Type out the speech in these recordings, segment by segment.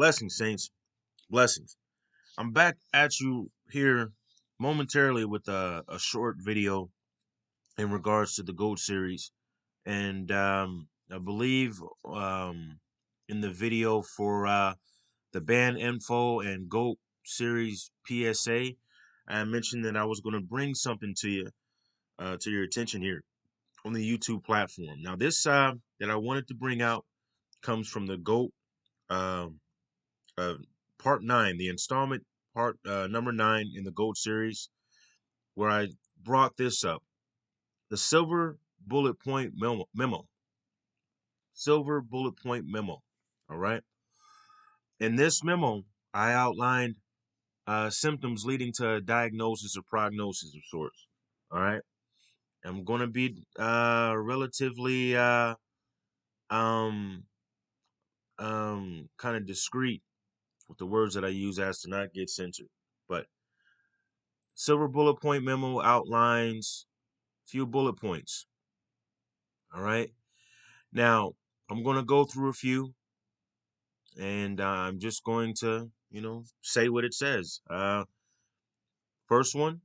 Blessings, saints. Blessings. I'm back at you here momentarily with a short video in regards to the GOAT series. And I believe in the video for the band info and GOAT series PSA, I mentioned that I was going to bring something to you, to your attention here on the YouTube platform. Now, this that I wanted to bring out comes from the GOAT. Um uh, Part 9, the installment part number 9 in the Gold series, where I brought this up. The Silver Bullet Point Memo. Silver Bullet Point Memo. All right. In this memo, I outlined symptoms leading to a diagnosis or prognosis of sorts. All right. I'm going to be relatively um, kind of discreet with the words that I use as to not get censored. But Silver Bullet Point Memo outlines few bullet points. All right. Now, I'm going to go through a few and I'm just going to, say what it says. First one,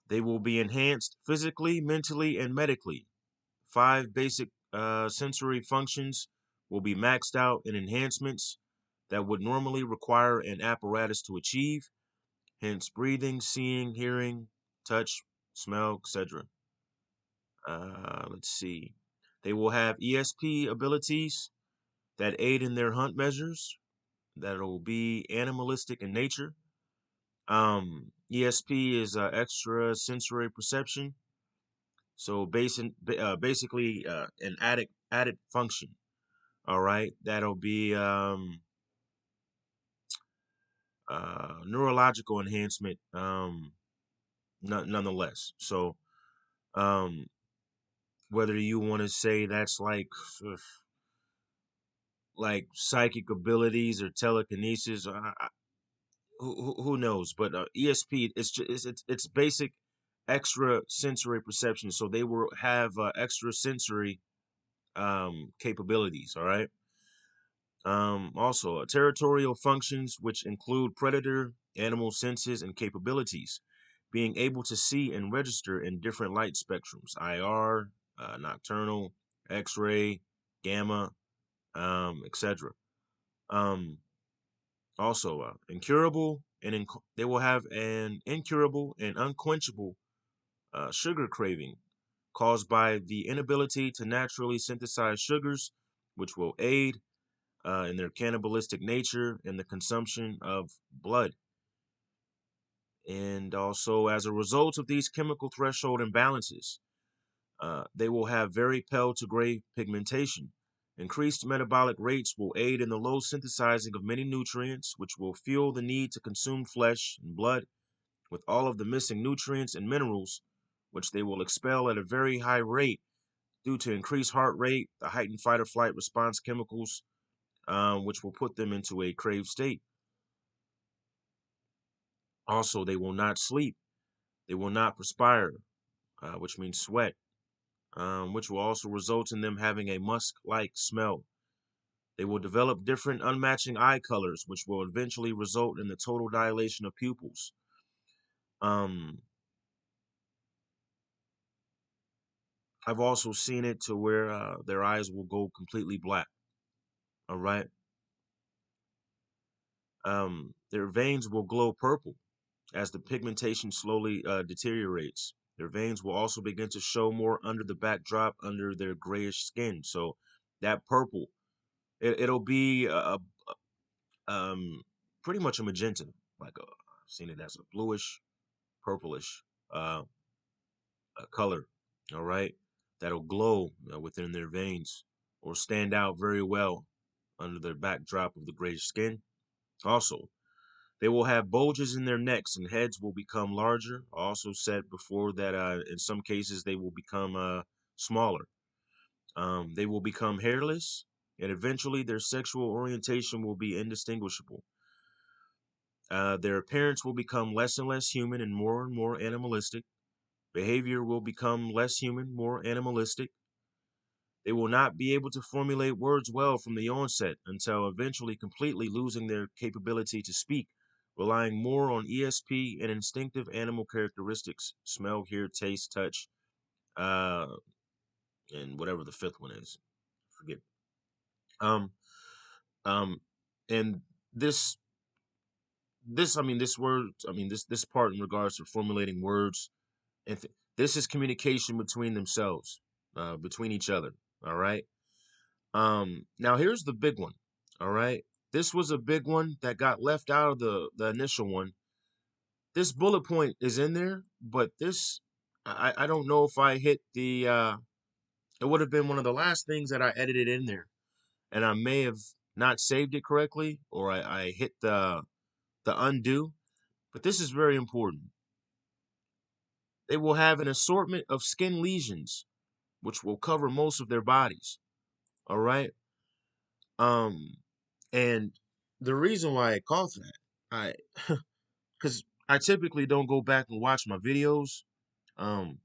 they will be enhanced physically, mentally, and medically. 5 basic sensory functions will be maxed out in enhancements that would normally require an apparatus to achieve, hence breathing, seeing, hearing, touch, smell, etc. Let's see. They will have ESP abilities that aid in their hunt measures that will be animalistic in nature. ESP is extra sensory perception. So basically an added function. All right. That'll be neurological enhancement nonetheless. So um, whether you want to say that's like psychic abilities or telekinesis, who knows? But ESP, it's basic extra sensory perception, so they will have extra sensory capabilities. All right. Also, territorial functions, which include predator, animal senses, and capabilities, being able to see and register in different light spectrums: IR, nocturnal, X-ray, gamma, etc. Um, Also, incurable they will have an incurable and unquenchable sugar craving caused by the inability to naturally synthesize sugars, which will aid in their cannibalistic nature and the consumption of blood. And also, as a result of these chemical threshold imbalances, they will have very pale to gray pigmentation. Increased metabolic rates will aid in the low synthesizing of many nutrients, which will fuel the need to consume flesh and blood with all of the missing nutrients and minerals, which they will expel at a very high rate due to increased heart rate, the heightened fight or flight response chemicals, which will put them into a craved state. Also, they will not sleep. They will not perspire, which means sweat, which will also result in them having a musk-like smell. They will develop different unmatching eye colors, which will eventually result in the total dilation of pupils. Um, I've also seen it to where their eyes will go completely black. All right. Their veins will glow purple as the pigmentation slowly deteriorates. Their veins will also begin to show more under the backdrop under their grayish skin. So that purple, it'll be um, pretty much a magenta, like I've seen it as a bluish, purplish color. All right, that'll glow within their veins or stand out very well under the backdrop of the grayish skin. Also, they will have bulges in their necks and heads will become larger. I also said before that in some cases they will become smaller. They will become hairless, and eventually their sexual orientation will be indistinguishable. Their appearance will become less and less human and more animalistic. Behavior will become less human, more animalistic. They will not be able to formulate words well from the onset until eventually completely losing their capability to speak, relying more on ESP and instinctive animal characteristics: smell, hear, taste, touch, uh, and whatever the fifth one is. Forget. Um, um, and this, this word, this part in regards to formulating words, and this is communication between themselves, between each other. All right. Now here's the big one. All right. This was a big one that got left out of the initial one. This bullet point is in there, but this, I don't know if I hit the it would have been one of the last things that I edited in there, and I may have not saved it correctly, or I hit the undo. But this is very important. They will have an assortment of skin lesions, which will cover most of their bodies. All right. Um, and the reason why I caught that, I because I typically don't go back and watch my videos. Um,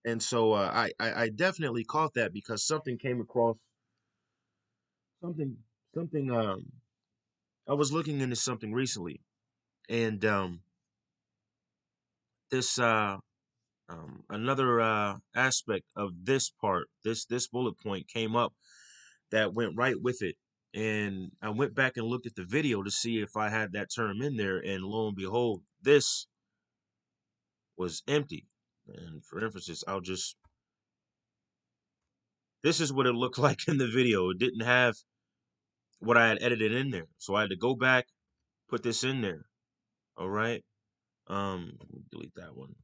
and so I definitely caught that because something came across something something I was looking into something recently, and this another aspect of this part, this bullet point came up that went right with it. And I went back and looked at the video to see if I had that term in there, and lo and behold, this was empty. And for emphasis, this is what it looked like in the video. It didn't have what I had edited in there. So I had to go back, put this in there. All right. Delete that one.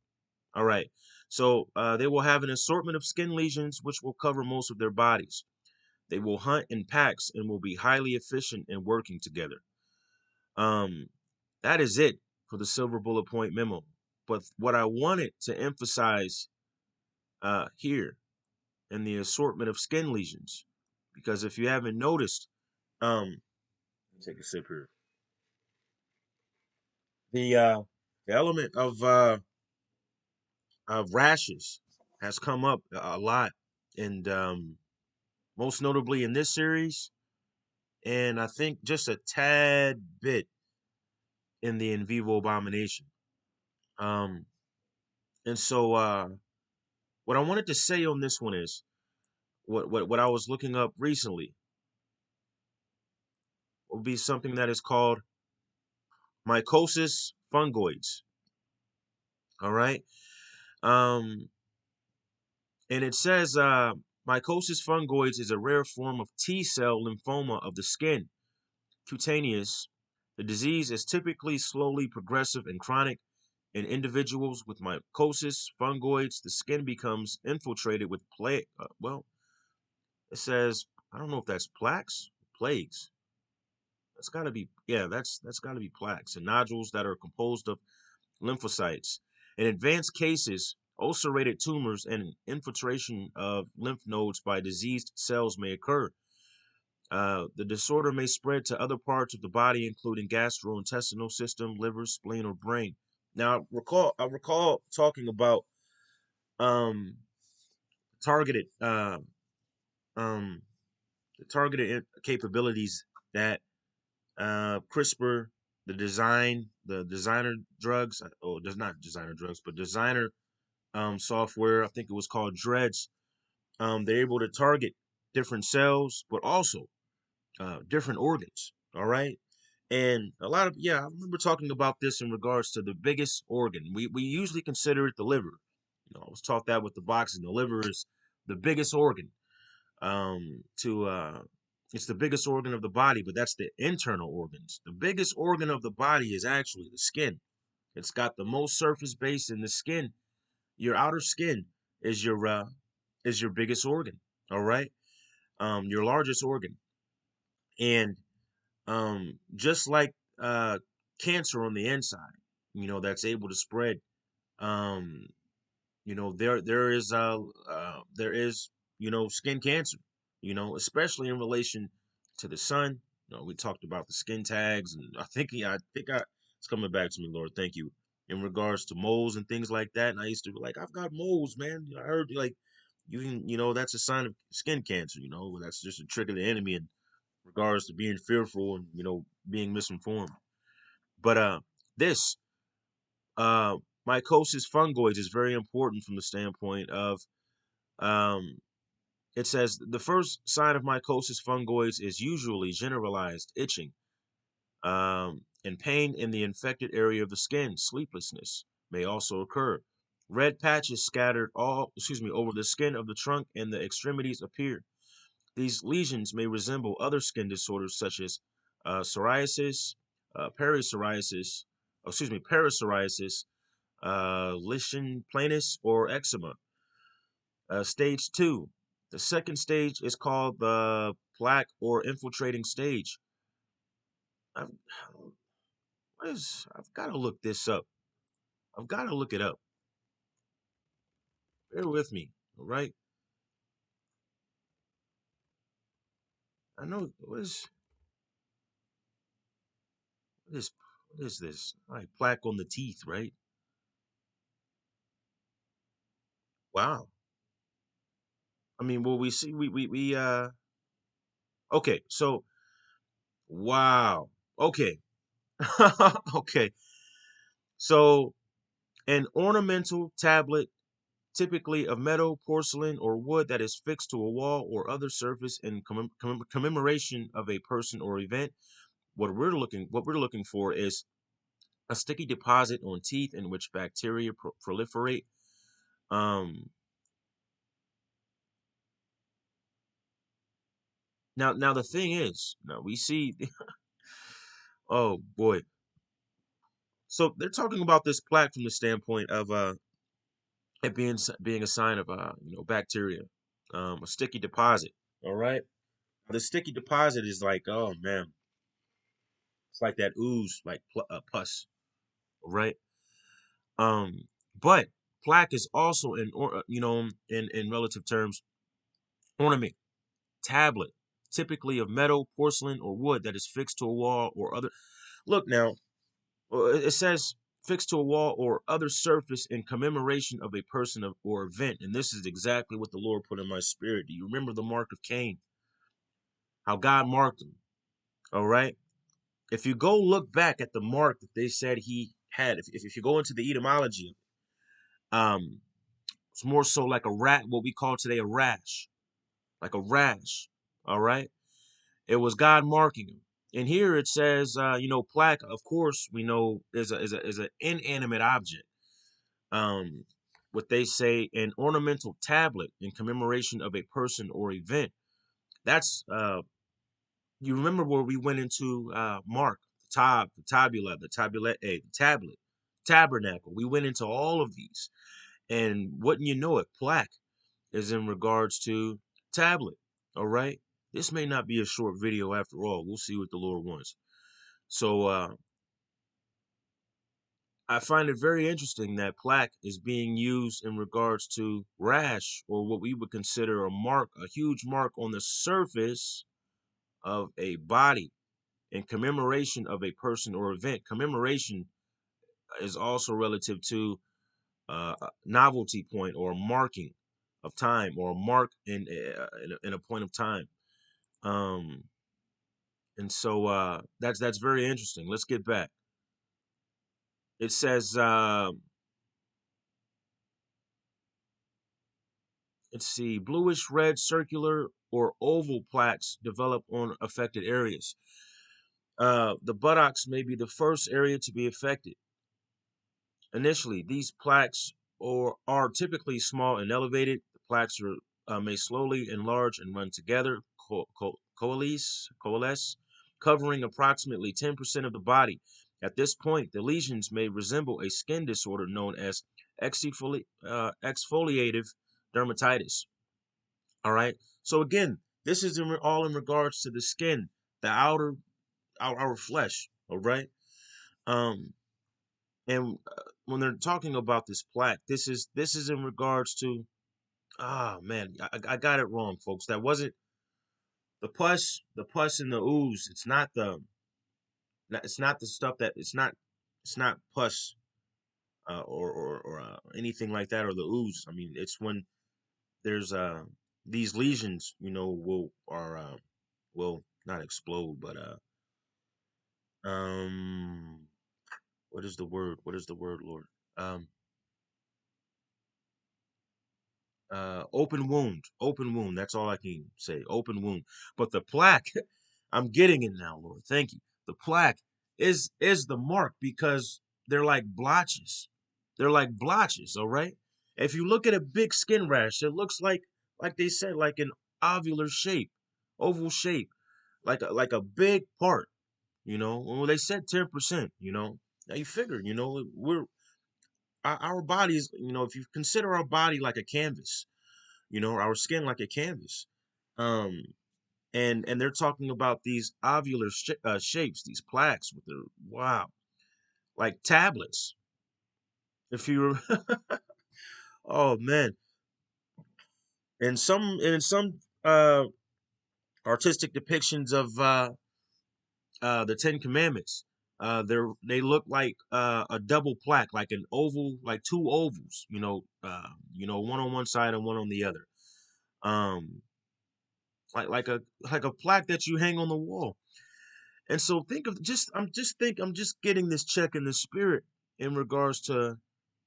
All right. So they will have an assortment of skin lesions which will cover most of their bodies. They will hunt in packs and will be highly efficient in working together. Um, that is it for the silver bullet point memo. But what I wanted to emphasize here in the assortment of skin lesions, because if you haven't noticed, take a sip here. The element of rashes has come up a lot, and most notably in this series, and I think just a tad bit in the in vivo abomination. Um, and so what I wanted to say on this one is what I was looking up recently will be something that is called mycosis fungoides. All right. Um, and it says mycosis fungoides is a rare form of T cell lymphoma of the skin, cutaneous. The disease is typically slowly progressive and chronic. In individuals with mycosis fungoides, the skin becomes infiltrated with plague. Well, it says, I don't know if that's plaques, plagues. That's got to be, yeah, that's got to be plaques and nodules that are composed of lymphocytes. In advanced cases, ulcerated tumors and infiltration of lymph nodes by diseased cells may occur. The disorder may spread to other parts of the body, including gastrointestinal system, liver, spleen, or brain. Now, I recall talking about um, targeted um, the targeted capabilities that CRISPR, the designer drugs, or does not designer drugs, but designer software. I think it was called Dreads. They're able to target different cells, but also different organs. All right. And a lot of, yeah, I remember talking about this in regards to the biggest organ. We usually consider it the liver. I was taught that with the boxing. The liver is the biggest organ. To It's the biggest organ of the body, but that's the internal organs. The biggest organ of the body is actually the skin. It's got the most surface base in the skin. Your outer skin is your biggest organ. All right. Your largest organ. And just like cancer on the inside, that's able to spread. Um, there is skin cancer. Especially in relation to the sun. We talked about the skin tags, and I think it's coming back to me, Lord. Thank you. In regards to moles and things like that, and I used to be like, I've got moles, man. I heard like you can, that's a sign of skin cancer. That's just a trick of the enemy in regards to being fearful and being misinformed. But this uh mycosis fungoides is very important from the standpoint of um it says the first sign of mycosis fungoides is usually generalized itching, and pain in the infected area of the skin. Sleeplessness may also occur. Red patches scattered over the skin of the trunk and the extremities appear. These lesions may resemble other skin disorders such as psoriasis, parasoriasis, lichen planus, or eczema. Stage 2. The second stage is called the plaque or infiltrating stage. I've, I've got to look this up. I've got to look it up. Bear with me, all right? I know what is what is this? All right, plaque on the teeth, right? Wow. I mean, well, we see we okay, so wow. Okay. Okay. So an ornamental tablet, typically of metal, porcelain, or wood, that is fixed to a wall or other surface in commemoration of a person or event. What we're looking for is a sticky deposit on teeth in which bacteria proliferate. Um, now the thing is, now we see, oh boy. So they're talking about this plaque from the standpoint of it being a sign of bacteria, a sticky deposit. All right, the sticky deposit is like, oh man, it's like that ooze, like pus. All right, um, but plaque is also in relative terms, ornament, tablet, typically of metal, porcelain, or wood, that is fixed to a wall or other. Look now, it says fixed to a wall or other surface in commemoration of a person or event. And this is exactly what the Lord put in my spirit. Do you remember the mark of Cain? How God marked him? All right. If you go look back at the mark that they said he had, if you go into the etymology, um, it's more so like a rat, what we call today a rash, like a rash. All right. It was God marking him. And here it says, plaque. Of course, we know is a inanimate object. Um, what they say, an ornamental tablet in commemoration of a person or event. That's you remember where we went into Mark, the tabula, the tablet, tabernacle. We went into all of these, and wouldn't you know it, plaque is in regards to tablet. All right. This may not be a short video after all. We'll see what the Lord wants. So I find it very interesting that plaque is being used in regards to rash, or what we would consider a mark, a huge mark on the surface of a body in commemoration of a person or event. Commemoration is also relative to a novelty point or marking of time, or a mark in a point of time. Um, and so that's very interesting. Let's get back. It says, let's see, bluish red circular or oval plaques develop on affected areas. The buttocks may be the first area to be affected. Initially, these plaques are typically small and elevated. The plaques may slowly enlarge and run together, coalesce, covering approximately 10% of the body. At this point, the lesions may resemble a skin disorder known as exfoliative dermatitis. All right. So again, this is all in regards to the skin, the outer, our flesh. All right. Um, and when they're talking about this plaque, this is in regards to. Ah, man, I got it wrong, folks. That wasn't the pus and the ooze. It's not the stuff that it's not pus, or anything like that, or the ooze. I mean, it's when there's these lesions, will not explode, but um what is the word? What is the word, Lord? Um open wound. That's all I can say. Open wound. But the plaque, I'm getting it now, Lord. Thank you. The plaque is the mark because they're like blotches. They're like blotches, all right? If you look at a big skin rash, it looks like they said, like an ovular shape, oval shape, like a big part, you know. Well, they said 10%, you know. Now you figure, you know, our bodies, you know, if you consider our body like a canvas, you know, our skin like a canvas. Um, and they're talking about these ovular shapes, these plaques with their wow, like tablets. If you, oh man, and some artistic depictions of the Ten Commandments, they look like a double plaque, like an oval, like two ovals, one on one side and one on the other. Um, like a plaque that you hang on the wall. And so think of just I'm just getting this check in the spirit in regards to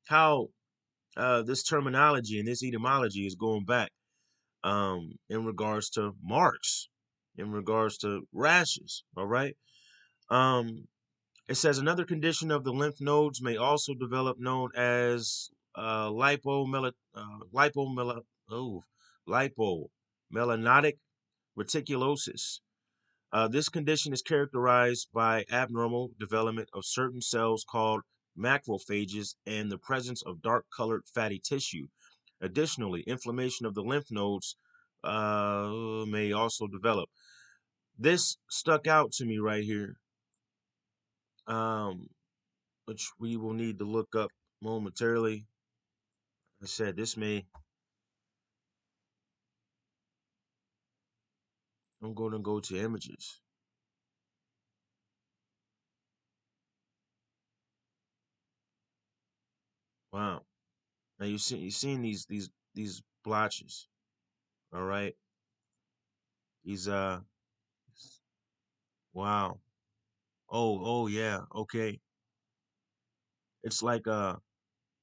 how this terminology and this etymology is going back in regards to marks, in regards to rashes. All right. Um, it says another condition of the lymph nodes may also develop known as lipomel oh lipomelanotic reticulosis. This condition is characterized by abnormal development of certain cells called macrophages and the presence of dark colored fatty tissue. Additionally, inflammation of the lymph nodes may also develop. This stuck out to me right here, um, which we will need to look up momentarily. I said this may, I'm going to go to images. Wow. Now you seen these blotches, all right? These wow. Oh yeah. Okay. It's like a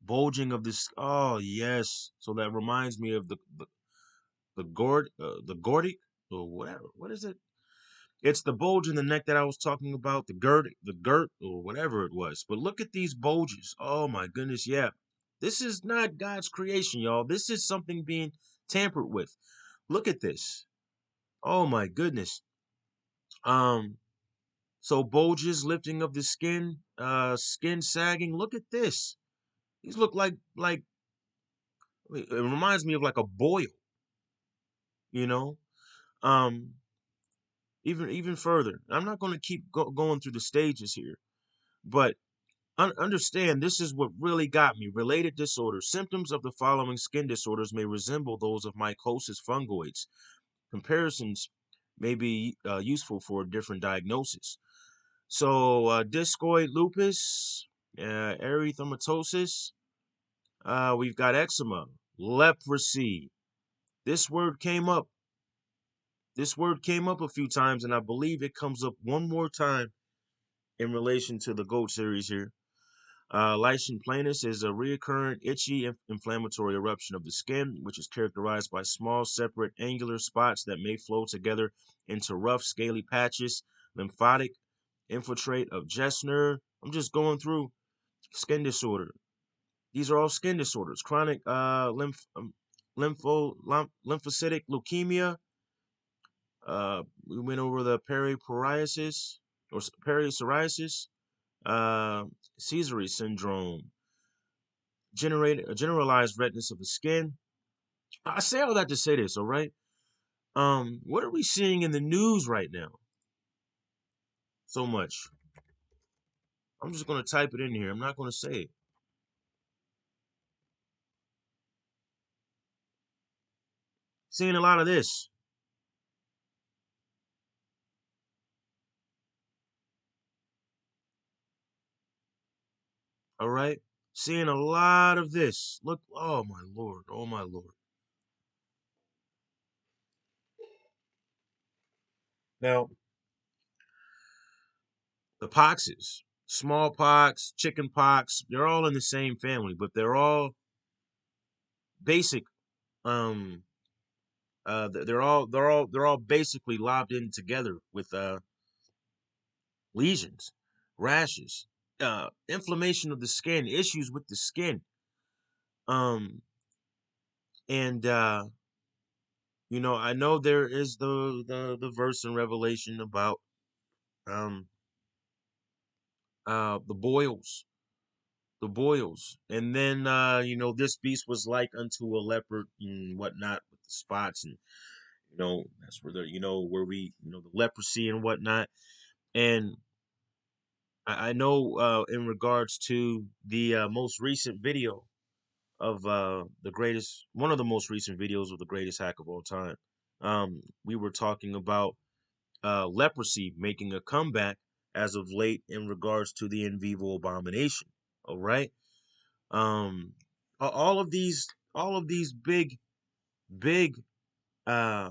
bulging of this. Oh yes. So that reminds me of the gordic or whatever. What is it? It's the bulge in the neck that I was talking about. The girt or whatever it was. But look at these bulges. Oh my goodness. Yeah. This is not God's creation, y'all. This is something being tampered with. Look at this. Oh my goodness. Um. So bulges, lifting of the skin, skin sagging. Look at this. These look like it reminds me of like a boil, you know. Um, even further. I'm not going to keep going through the stages here, but understand this is what really got me. Related disorders. Symptoms of the following skin disorders may resemble those of mycosis fungoides. Comparisons may be useful for a different diagnosis. So, discoid lupus, erythematosus. We've got eczema, leprosy. This word came up. This word came up a few times, and I believe it comes up one more time in relation to the GOAT series here. Lichen planus is a recurrent, itchy, inflammatory eruption of the skin, which is characterized by small, separate, angular spots that may flow together into rough, scaly patches. Lymphatic infiltrate of Jessner. I'm just going through skin disorder. These are all skin disorders. Chronic lymphocytic leukemia. We went over the peripsoriasis or peripsoriasis, uh, Sézary syndrome, generalized redness of the skin. I say all that to say this, all right? What are we seeing in the news right now? So much. I'm just gonna type it in here. I'm not gonna say it. Seeing a lot of this, all right? Seeing a lot of this. Look, oh my lord, oh my lord. Now, the poxes, smallpox, chicken pox, they're all in the same family, but they're all basic. Um, they're all basically lobbed in together with lesions, rashes, inflammation of the skin, issues with the skin. Um, and I know there is the verse in Revelation about um the boils, and then this beast was like unto a leopard and whatnot with the spots, and that's where where we the leprosy and whatnot. And I know in regards to the most recent video of one of the most recent videos of the greatest hack of all time. We were talking about leprosy making a comeback as of late in regards to the in vivo abomination. All right. Um, all of these big, uh,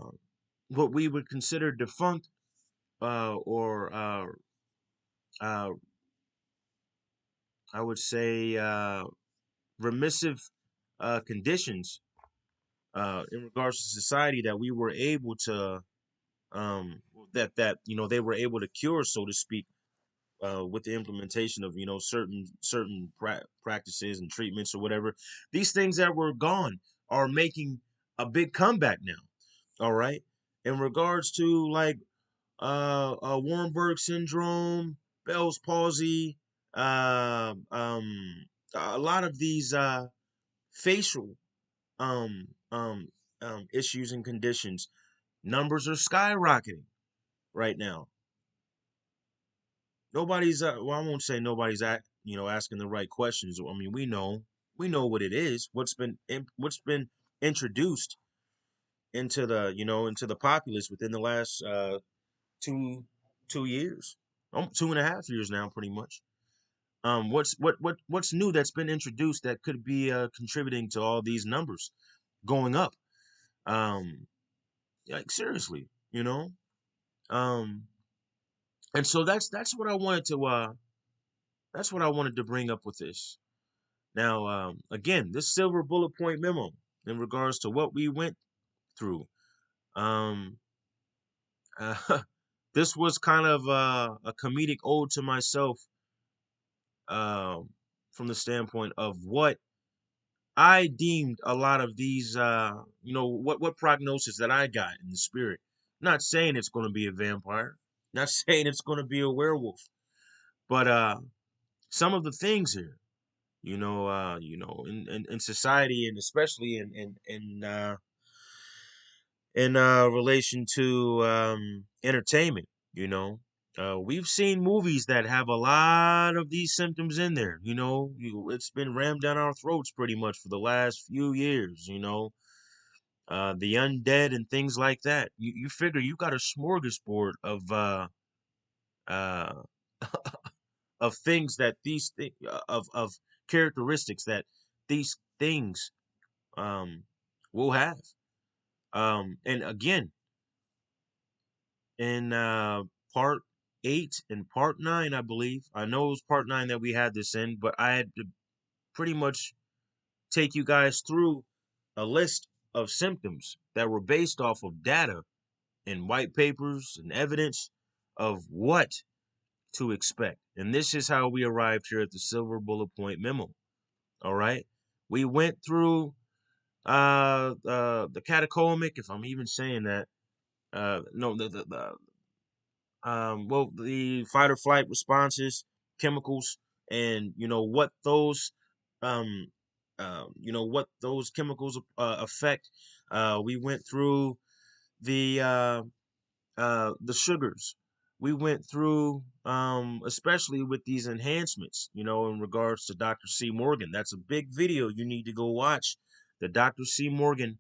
what we would consider defunct, or uh, I would say, remissive, conditions, in regards to society that we were able to, they were able to cure, so to speak, with the implementation of certain practices and treatments or whatever. These things that were gone are making a big comeback now. All right, in regards to like Warrenberg syndrome, Bell's palsy, a lot of these facial um um issues and conditions, numbers are skyrocketing right now. Nobody's I won't say nobody's asking the right questions. I mean, we know what it is, what's been introduced into the populace within the last two years, 2.5 years now, pretty much. What's new that's been introduced that could be contributing to all these numbers going up? um like, seriously, um and so that's what I wanted to bring up with this. Now, again, this silver bullet point memo in regards to what we went through. Um, uh, this was kind of a comedic ode to myself, uh, from the standpoint of what I deemed a lot of these, what prognosis that I got in the spirit. Not saying it's going to be a vampire, not saying it's going to be a werewolf, but some of the things here, in society, and especially in relation to entertainment. We've seen movies that have a lot of these symptoms in there. It's been rammed down our throats pretty much for the last few years. The undead and things like that. You figure you got a smorgasbord uh of things that of characteristics that these things um will have. And again, in part 8 and part 9, I believe. I know it was part 9 that we had this in, but I had to pretty much take you guys through a list of symptoms that were based off of data and white papers and evidence of what to expect. And this is how we arrived here at the Silver Bullet Point Memo. All right. We went through the catacombic, if I'm even saying that. No, the fight or flight responses, chemicals, and um what those chemicals affect. We went through the the sugars. We went through, especially with these enhancements, in regards to Dr. C. Morgan. That's a big video you need to go watch. The Dr. C. Morgan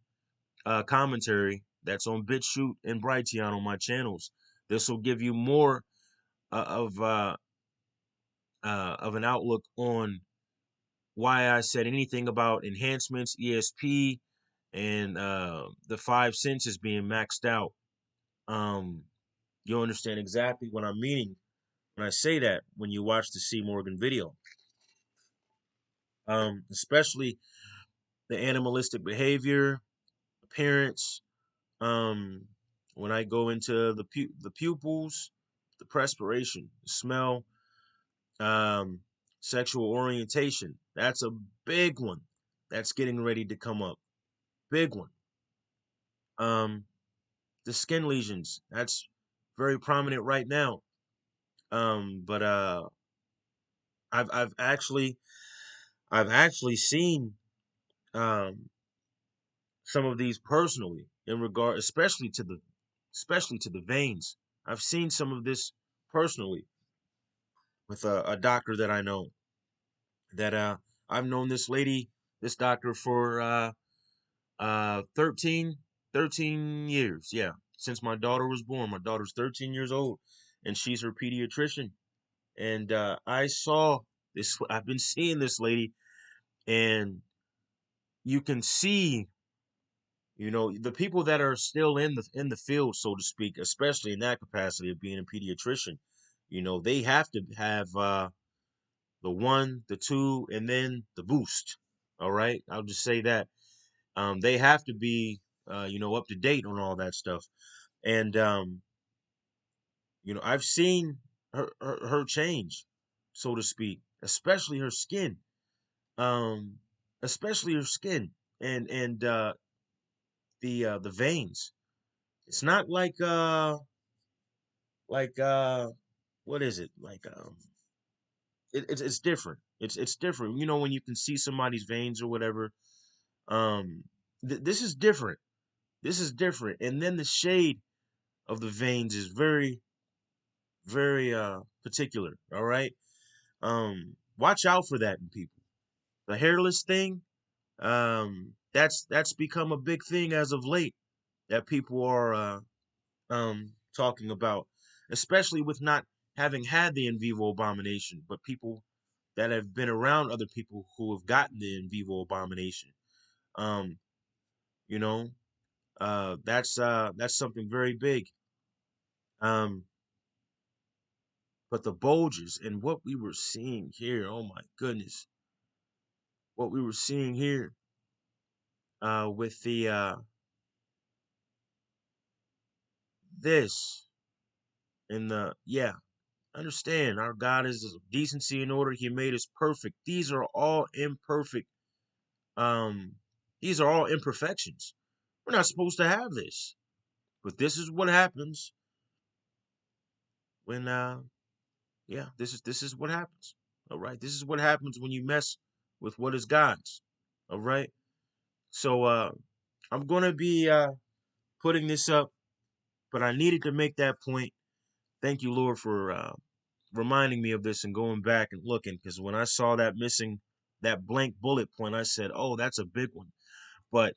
commentary that's on BitChute and Brighteon on my channels. This will give you more of an outlook on why I said anything about enhancements, ESP, and the five senses being maxed out. Um, You'll understand exactly what I'm meaning when I say that when you watch the C. Morgan video. Especially the animalistic behavior, appearance. Um, when I go into the pupils, the perspiration, the smell, um, sexual orientation. That's a big one. That's getting ready to come up. Big one. Um, the skin lesions. That's very prominent right now. But I've I've actually I've actually seen um some of these personally in regard, especially to the veins. I've seen some of this personally with a doctor that I know. That I've known this doctor for 13, 13 years. Yeah, since my daughter was born. My daughter's 13 years old, and she's her pediatrician. And I saw this. I've been seeing this lady, and you can see, the people that are still in the field, so to speak, especially in that capacity of being a pediatrician. They have to have the one, the two, and then the boost. All right, I'll just say that they have to be, up to date on all that stuff. And I've seen her change, so to speak, especially her skin, um, especially her skin, and the veins. It's not like what is it like? It's different. It's different. When you can see somebody's veins or whatever. Um, this is different. This is different. And then the shade of the veins is very, very particular. All right. Watch out for that in people. The hairless thing, that's become a big thing as of late that people are talking about, especially with not having had the in vivo abomination, but people that have been around other people who have gotten the in vivo abomination. Um, you know, that's something very big. Um, but the bulges and what we were seeing here, oh my goodness, what we were seeing here with the this and the yeah, understand our God is of decency and order. He made us perfect. Um, these are all imperfections. We're not supposed to have this, but this is what happens when yeah, this is what happens. All right, this is what happens when you mess with what is God's. All right, so I'm gonna be putting this up, but I needed to make that point. Thank you, Lord, for reminding me of this and going back and looking, because when I saw that blank bullet point, I said, "Oh, that's a big one." But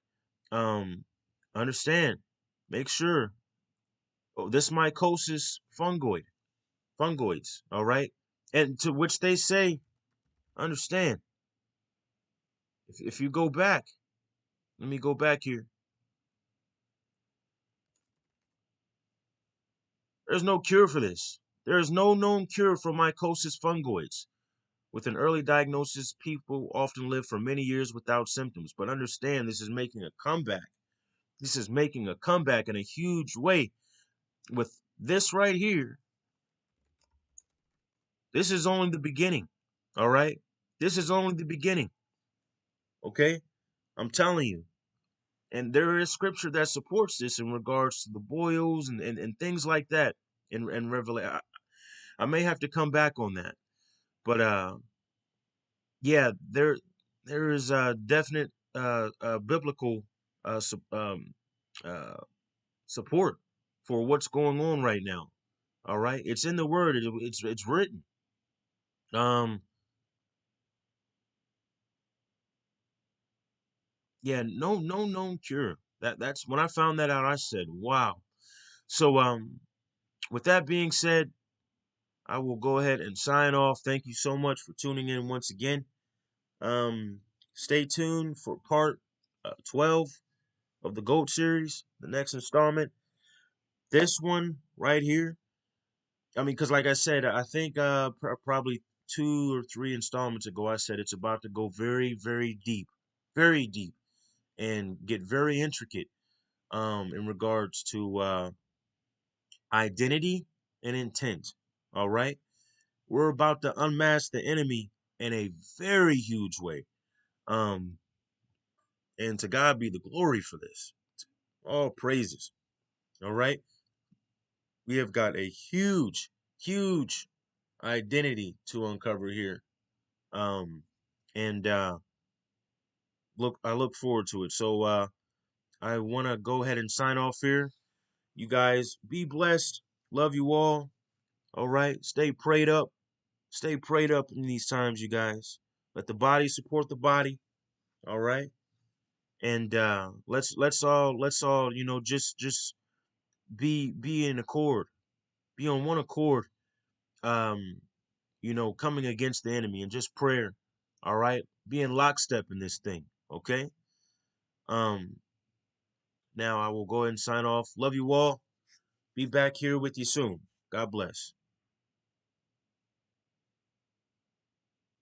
um, understand, make sure. Oh, this mycosis fungoids, all right, and to which they say, understand, if you go back, let me go back here. There's no cure for this. There is no known cure for mycosis fungoids. With an early diagnosis, people often live for many years without symptoms. But understand, this is making a comeback. This is making a comeback in a huge way. With this right here, this is only the beginning. All right? This is only the beginning. Okay? I'm telling you. And there is scripture that supports this in regards to the boils and things like that in Revelation. I may have to come back on that. But yeah, there is definite biblical uh, support for what's going on right now. All right, it's in the word. It's written. Um, yeah, no known cure. That's when I found that out. I said, wow. So with that being said, I will go ahead and sign off. Thank you so much for tuning in once again. Um, stay tuned for part 12 of the GOAT series, the next installment. This one right here, I mean, because like I said, I think probably 2 or 3 installments ago, I said it's about to go very, very deep, and get very intricate in regards to identity and intent. All right, we're about to unmask the enemy in a very huge way. Um, and to God be the glory for this. All praises. All right, we have got a huge identity to uncover here. Um, and I look forward to it. So I want to go ahead and sign off here. You guys be blessed. Love you all. All right, stay prayed up. Stay prayed up in these times, you guys. Let the body support the body. All right, and let's all just be in accord, be on one accord. Um, coming against the enemy and just prayer. All right, be in lockstep in this thing. Okay. Um, Now I will go ahead and sign off. Love you all. Be back here with you soon. God bless.